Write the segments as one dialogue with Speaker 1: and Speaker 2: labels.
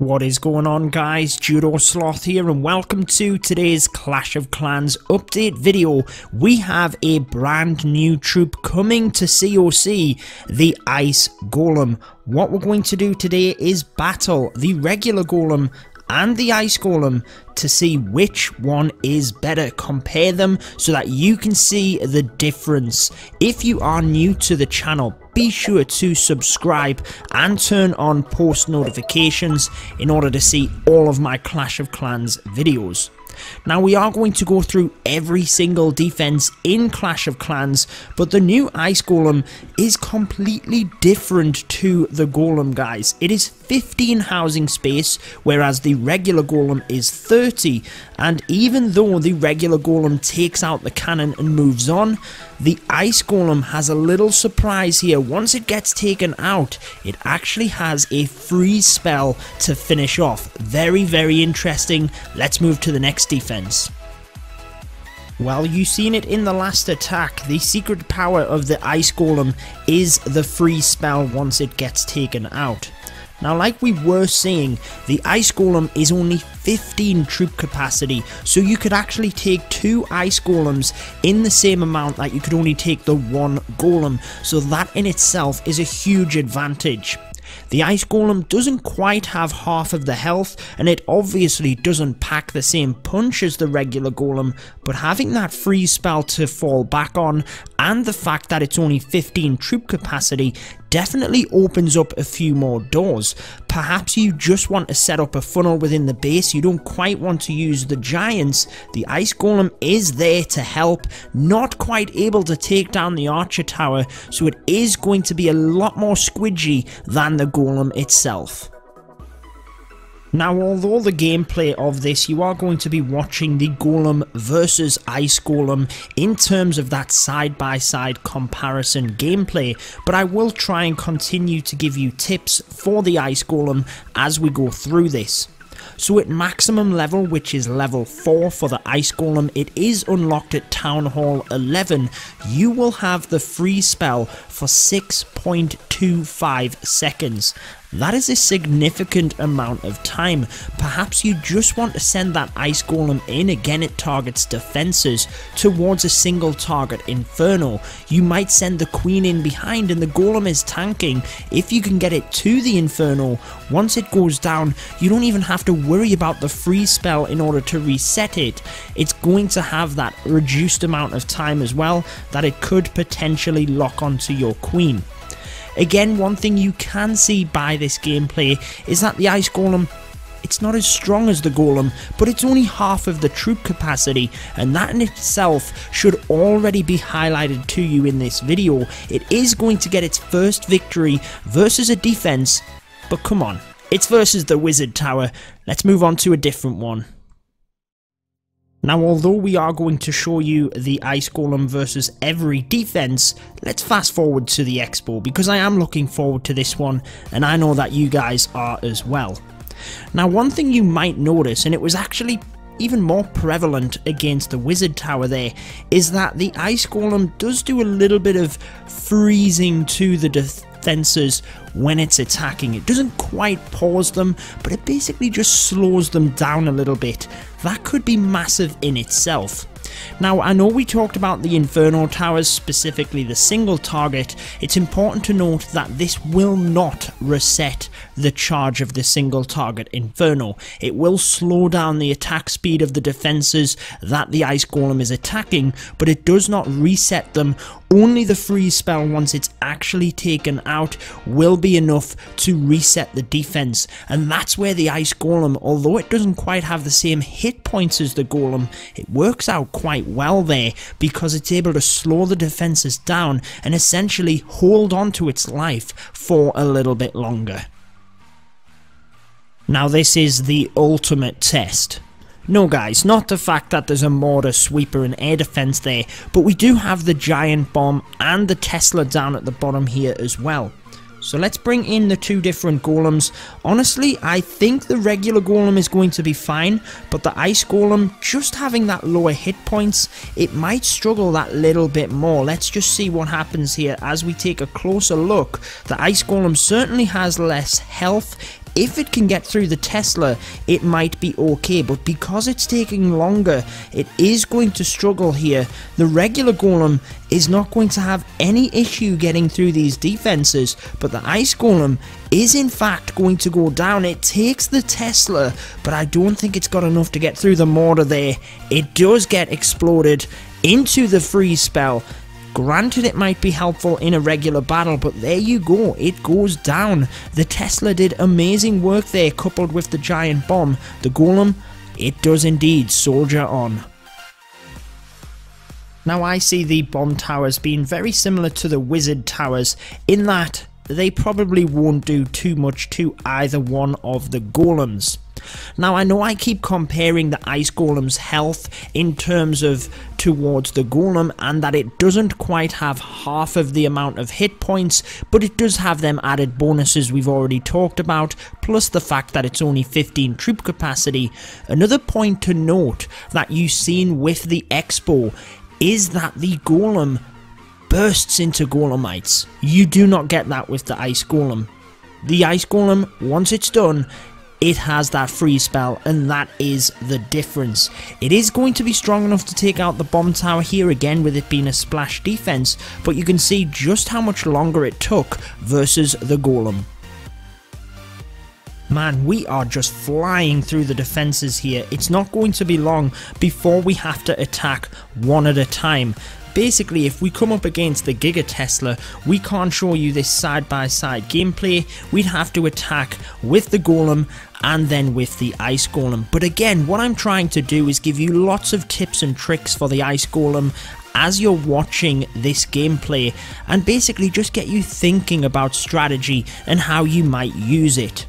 Speaker 1: What is going on, guys? Judo Sloth here, and welcome to today's Clash of Clans update video. We have a brand new troop coming to CoC, the Ice Golem. What we're going to do today is battle the regular Golem and the Ice Golem to see which one is better. Compare them so that you can see the difference. If you are new to the channel, be sure to subscribe and turn on post notifications in order to see all of my Clash of Clans videos. Now, we are going to go through every single defense in Clash of Clans, but the new Ice Golem is completely different to the Golem, guys. It is 15 housing space, whereas the regular Golem is 30, and even though the regular Golem takes out the cannon and moves on, the Ice Golem has a little surprise here. Once it gets taken out, it actually has a freeze spell to finish off. Very, very interesting. Let's move to the next defense. Well, you've seen it in the last attack. The secret power of the Ice Golem is the freeze spell once it gets taken out. Now, like we were saying, the Ice Golem is only 15 troop capacity, so you could actually take 2 Ice Golems in the same amount that you could only take the 1 Golem, so that in itself is a huge advantage. The Ice Golem doesn't quite have half of the health, and it obviously doesn't pack the same punch as the regular Golem, but having that freeze spell to fall back on, and the fact that it's only 15 troop capacity, definitely opens up a few more doors. Perhaps you just want to set up a funnel within the base, you don't quite want to use the giants. The Ice Golem is there to help, not quite able to take down the archer tower, so it is going to be a lot more squidgy than the Golem itself. Now, although the gameplay of this, you are going to be watching the Golem versus Ice Golem in terms of that side-by-side comparison gameplay, but I will try and continue to give you tips for the Ice Golem as we go through this. So at maximum level, which is level 4 for the Ice Golem, it is unlocked at Town Hall 11. You will have the freeze spell for 6.25 seconds. That is a significant amount of time. Perhaps you just want to send that Ice Golem in, again it targets defenses, towards a single target Inferno. You might send the Queen in behind and the Golem is tanking. If you can get it to the Inferno, once it goes down, you don't even have to worry about the freeze spell in order to reset it. It's going to have that reduced amount of time as well, that it could potentially lock onto your Queen. Again, one thing you can see by this gameplay is that the Ice Golem, it's not as strong as the Golem, but it's only half of the troop capacity, and that in itself should already be highlighted to you in this video. It is going to get its first victory versus a defense, but come on, it's versus the Wizard Tower. Let's move on to a different one. Now, although we are going to show you the Ice Golem versus every defense, let's fast forward to the expo, because I am looking forward to this one, and I know that you guys are as well. Now, one thing you might notice, and it was actually even more prevalent against the Wizard Tower there, is that the Ice Golem does do a little bit of freezing to the defenses when it's attacking. It doesn't quite pause them, but it basically just slows them down a little bit. That could be massive in itself. Now, I know we talked about the Inferno Towers, specifically the single target. It's important to note that this will not reset the charge of the single target Inferno. It will slow down the attack speed of the defenses that the Ice Golem is attacking, but it does not reset them. Only the freeze spell, once it's actually taken out, will be enough to reset the defense, and that's where the Ice Golem, although it doesn't quite have the same hit points as the Golem, it works out quite well there, because it's able to slow the defenses down and essentially hold on to its life for a little bit longer. Now, this is the ultimate test. No, guys, not the fact that there's a mortar, sweeper and air defense there, but we do have the giant bomb and the Tesla down at the bottom here as well. So let's bring in the 2 different Golems. Honestly, I think the regular Golem is going to be fine, but the Ice Golem, just having that lower hit points, it might struggle that little bit more. Let's just see what happens here as we take a closer look. The Ice Golem certainly has less health, if it can get through the Tesla, it might be okay, but because it's taking longer, it is going to struggle here. The regular Golem is not going to have any issue getting through these defenses, but the Ice Golem is in fact going to go down. It takes the Tesla, but I don't think it's got enough to get through the mortar there. It does get exploded into the freeze spell. Granted, it might be helpful in a regular battle, but there you go, it goes down. The Tesla did amazing work there, coupled with the giant bomb. The Golem, it does indeed soldier on. Now I see the bomb towers being very similar to the wizard towers, in that they probably won't do too much to either one of the golems. Now I know I keep comparing the Ice Golem's health in terms of towards the Golem, and that it doesn't quite have half of the amount of hit points, but it does have them added bonuses we've already talked about, plus the fact that it's only 15 troop capacity. Another point to note that you've seen with the Expo is that the Golem bursts into Golemites. You do not get that with the Ice Golem. The Ice Golem, once it's done, it has that freeze spell, and that is the difference. It is going to be strong enough to take out the bomb tower here again, with it being a splash defense, but you can see just how much longer it took versus the Golem. Man, we are just flying through the defenses here. It's not going to be long before we have to attack one at a time. Basically, if we come up against the Giga Tesla, we can't show you this side-by-side gameplay. We'd have to attack with the Golem and then with the Ice Golem. But again, what I'm trying to do is give you lots of tips and tricks for the Ice Golem as you're watching this gameplay, and basically just get you thinking about strategy and how you might use it.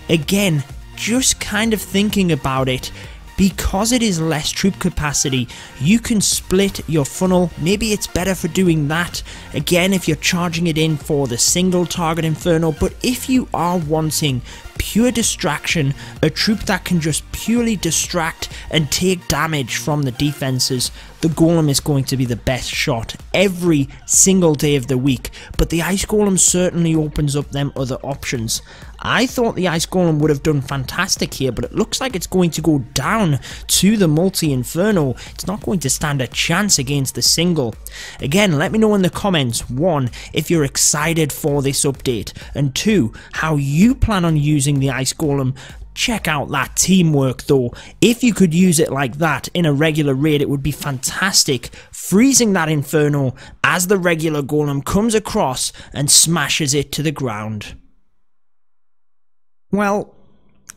Speaker 1: Again, just kind of thinking about it. Because it is less troop capacity, you can split your funnel. Maybe it's better for doing that, again, if you're charging it in for the single target Inferno. But if you are wanting pure distraction, a troop that can just purely distract and take damage from the defenses, the Golem is going to be the best shot every single day of the week. But the Ice Golem certainly opens up them other options. I thought the Ice Golem would have done fantastic here, but it looks like it's going to go down to the multi-Inferno. It's not going to stand a chance against the single. Again, let me know in the comments, 1, if you're excited for this update, and 2, how you plan on using the Ice Golem. Check out that teamwork though. If you could use it like that in a regular raid, it would be fantastic. Freezing that Inferno as the regular Golem comes across and smashes it to the ground. Well,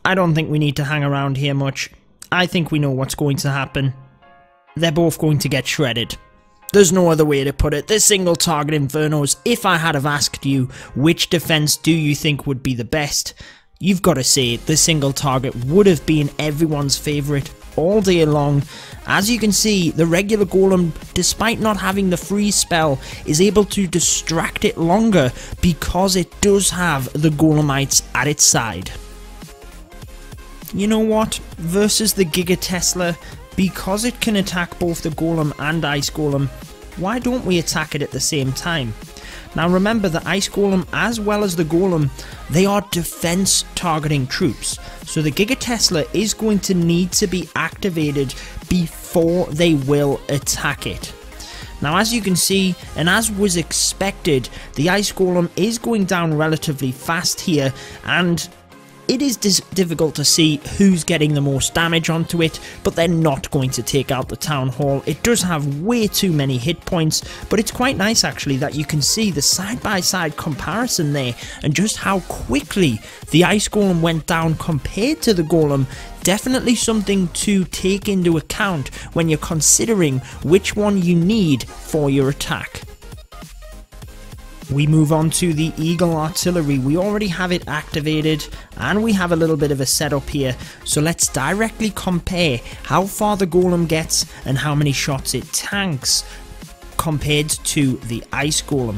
Speaker 1: I don't think we need to hang around here much. I think we know what's going to happen. They're both going to get shredded. There's no other way to put it. The single target Infernos, if I had have asked you which defense do you think would be the best, you've got to say the single target would have been everyone's favorite all day long. As you can see, the regular Golem, despite not having the freeze spell, is able to distract it longer because it does have the Golemites at its side. You know what? Versus the Giga Tesla, because it can attack both the Golem and Ice Golem, why don't we attack it at the same time? Now remember, the Ice Golem as well as the Golem, they are defense targeting troops. So the Giga Tesla is going to need to be activated before they will attack it. Now as you can see, and as was expected, the Ice Golem is going down relatively fast here, and it is difficult to see who's getting the most damage onto it, but they're not going to take out the Town Hall. It does have way too many hit points, but it's quite nice actually that you can see the side-by-side comparison there, and just how quickly the Ice Golem went down compared to the Golem. Definitely something to take into account when you're considering which one you need for your attack. We move on to the Eagle Artillery. We already have it activated and we have a little bit of a setup here. So let's directly compare how far the Golem gets and how many shots it tanks compared to the Ice Golem.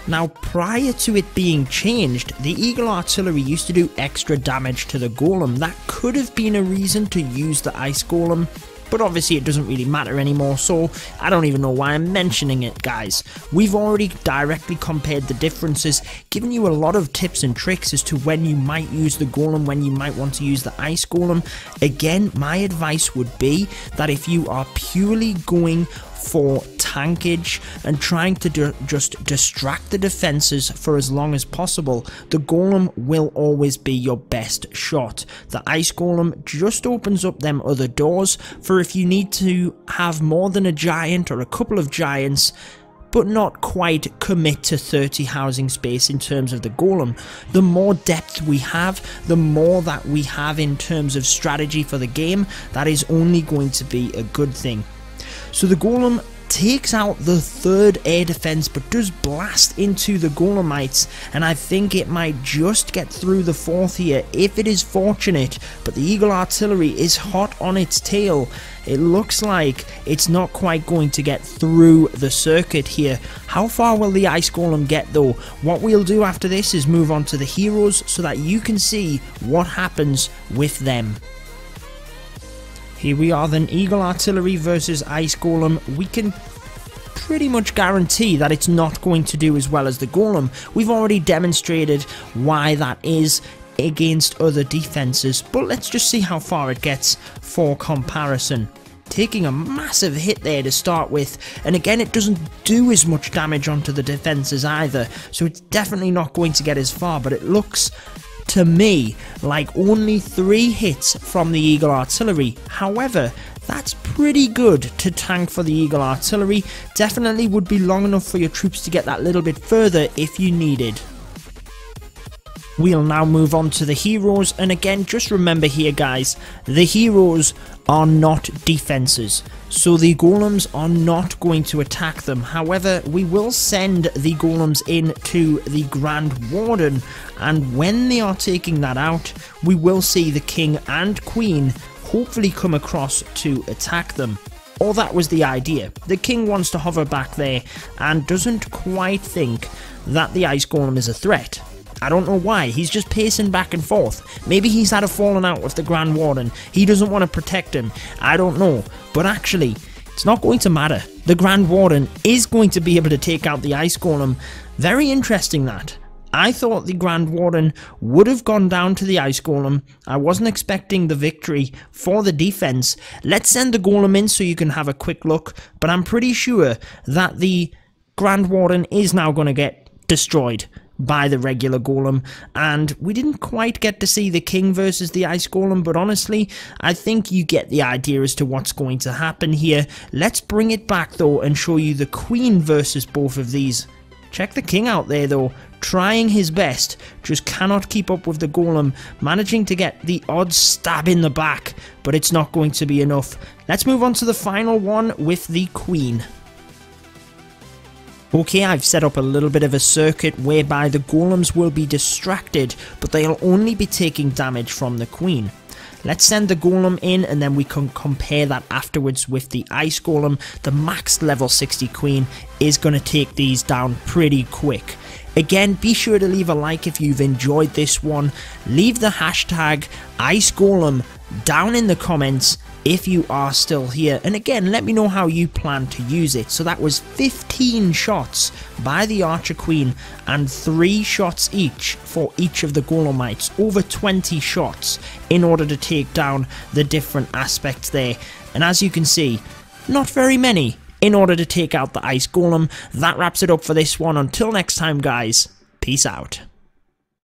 Speaker 1: Now prior to it being changed, the Eagle Artillery used to do extra damage to the Golem. That could have been a reason to use the Ice Golem. but obviously it doesn't really matter anymore, so I don't even know why I'm mentioning it, guys. We've already directly compared the differences, giving you a lot of tips and tricks as to when you might use the Golem, when you might want to use the Ice Golem. Again, my advice would be that if you are purely going for tankage and trying to just distract the defenses for as long as possible, the Golem will always be your best shot. The Ice Golem just opens up them other doors for if you need to have more than a giant or a couple of giants, but not quite commit to 30 housing space in terms of the Golem. The more depth we have, the more that we have in terms of strategy for the game, that is only going to be a good thing. So the Golem takes out the third air defense, but does blast into the Golemites, and I think it might just get through the fourth here if it is fortunate, but the Eagle Artillery is hot on its tail. It looks like it's not quite going to get through the circuit here. How far will the Ice Golem get though? What we'll do after this is move on to the heroes so that you can see what happens with them. Here we are then, Eagle Artillery versus Ice Golem. We can pretty much guarantee that it's not going to do as well as the Golem. We've already demonstrated why that is against other defenses, but let's just see how far it gets for comparison. Taking a massive hit there to start with, and again it doesn't do as much damage onto the defenses either, so it's definitely not going to get as far, but it looks to me like only 3 hits from the Eagle Artillery. However, that's pretty good to tank for the Eagle Artillery. Definitely would be long enough for your troops to get that little bit further if you needed. We'll now move on to the heroes, and again just remember here guys, the heroes are not defenses, so the golems are not going to attack them. However, we will send the golems in to the Grand Warden, and when they are taking that out, we will see the king and queen hopefully come across to attack them. Or that was the idea. The king wants to hover back there and doesn't quite think that the Ice Golem is a threat. I don't know why, he's just pacing back and forth. Maybe he's had a falling out with the Grand Warden. He doesn't want to protect him. I don't know. But actually, it's not going to matter. The Grand Warden is going to be able to take out the Ice Golem. Very interesting that. I thought the Grand Warden would have gone down to the Ice Golem. I wasn't expecting the victory for the defense. Let's send the Golem in so you can have a quick look. But I'm pretty sure that the Grand Warden is now going to get destroyed by the regular Golem, and we didn't quite get to see the king versus the Ice Golem, but honestly I think you get the idea as to what's going to happen here. Let's bring it back though and show you the queen versus both of these. Check the king out there though, trying his best, just cannot keep up with the Golem, managing to get the odd stab in the back, but it's not going to be enough. Let's move on to the final one with the queen. Okay, I've set up a little bit of a circuit whereby the golems will be distracted, but they'll only be taking damage from the queen. Let's send the golem in and then we can compare that afterwards with the Ice Golem. The maxed level 60 queen is going to take these down pretty quick. Again, be sure to leave a like if you've enjoyed this one. Leave the hashtag Ice Golem down in the comments if you are still here, and again let me know how you plan to use it. So that was 15 shots by the Archer Queen and 3 shots each for each of the Golemites, over 20 shots in order to take down the different aspects there, and as you can see, not very many in order to take out the Ice Golem. That wraps it up for this one. Until next time guys, peace out.